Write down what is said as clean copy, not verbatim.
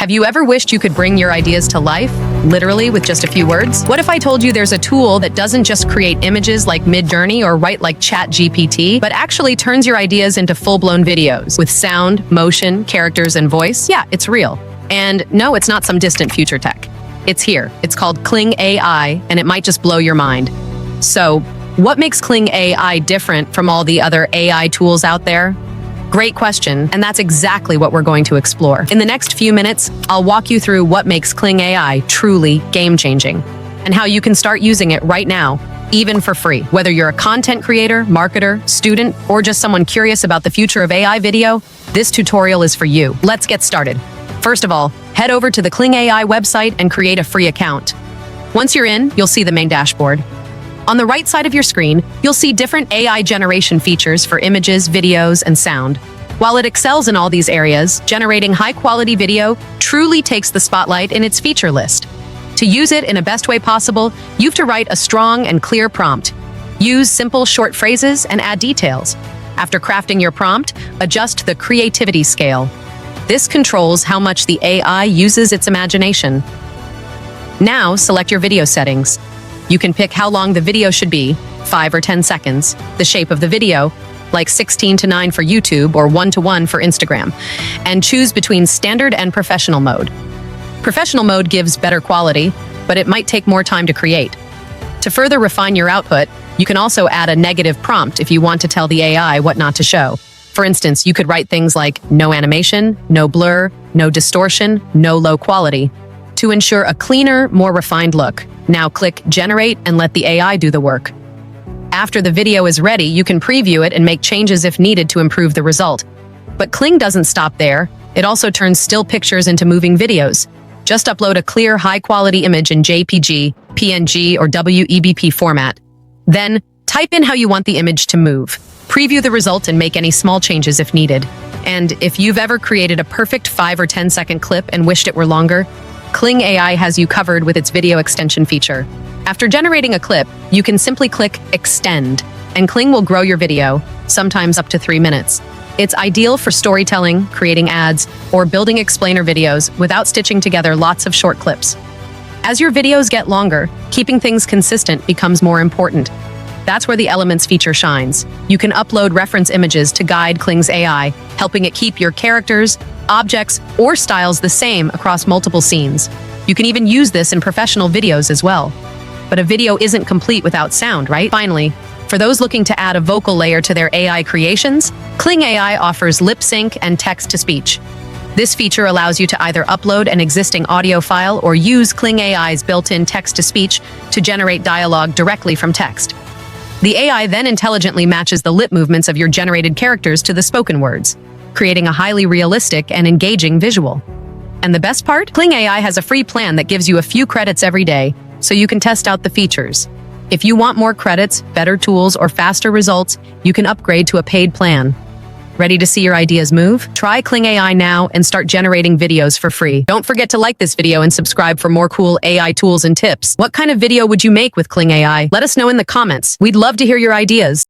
Have you ever wished you could bring your ideas to life, literally with just a few words? What if I told you there's a tool that doesn't just create images like midjourney or write like ChatGPT, but actually turns your ideas into full-blown videos with sound, motion, characters, and voice? Yeah, it's real. And no, it's not some distant future tech. It's here. It's called Kling AI, and it might just blow your mind. So, what makes Kling AI different from all the other AI tools out there? Great question, and that's exactly what we're going to explore. In the next few minutes, I'll walk you through what makes Kling AI truly game-changing, and how you can start using it right now, even for free. Whether you're a content creator, marketer, student, or just someone curious about the future of AI video, this tutorial is for you. Let's get started. First of all, head over to the Kling AI website and create a free account. Once you're in, you'll see the main dashboard. On the right side of your screen, you'll see different AI generation features for images, videos, and sound. While it excels in all these areas, generating high-quality video truly takes the spotlight in its feature list. To use it in the best way possible, you have to write a strong and clear prompt. Use simple, short phrases and add details. After crafting your prompt, adjust the creativity scale. This controls how much the AI uses its imagination. Now, select your video settings. You can pick how long the video should be, 5 or 10 seconds, the shape of the video, like 16:9 for YouTube or 1:1 for Instagram, and choose between standard and professional mode. Professional mode gives better quality, but it might take more time to create. To further refine your output, you can also add a negative prompt if you want to tell the AI what not to show. For instance, you could write things like no animation, no blur, no distortion, no low quality, to ensure a cleaner, more refined look. Now click Generate and let the AI do the work. After the video is ready, you can preview it and make changes if needed to improve the result. But Kling doesn't stop there. It also turns still pictures into moving videos. Just upload a clear, high-quality image in JPG, PNG, or WEBP format. Then, type in how you want the image to move. Preview the result and make any small changes if needed. And if you've ever created a perfect 5 or 10-second clip and wished it were longer, Kling AI has you covered with its video extension feature. After generating a clip, you can simply click Extend, and Kling will grow your video, sometimes up to 3 minutes. It's ideal for storytelling, creating ads, or building explainer videos without stitching together lots of short clips. As your videos get longer, keeping things consistent becomes more important. That's where the Elements feature shines. You can upload reference images to guide Kling's AI, helping it keep your characters, objects, or styles the same across multiple scenes. You can even use this in professional videos as well. But a video isn't complete without sound, right? Finally, for those looking to add a vocal layer to their AI creations, Kling AI offers lip sync and text-to-speech. This feature allows you to either upload an existing audio file or use Kling AI's built-in text-to-speech to generate dialogue directly from text. The AI then intelligently matches the lip movements of your generated characters to the spoken words, creating a highly realistic and engaging visual. And the best part? Kling AI has a free plan that gives you a few credits every day, so you can test out the features. If you want more credits, better tools, or faster results, you can upgrade to a paid plan. Ready to see your ideas move? Try Kling AI now and start generating videos for free. Don't forget to like this video and subscribe for more cool AI tools and tips. What kind of video would you make with Kling AI? Let us know in the comments. We'd love to hear your ideas.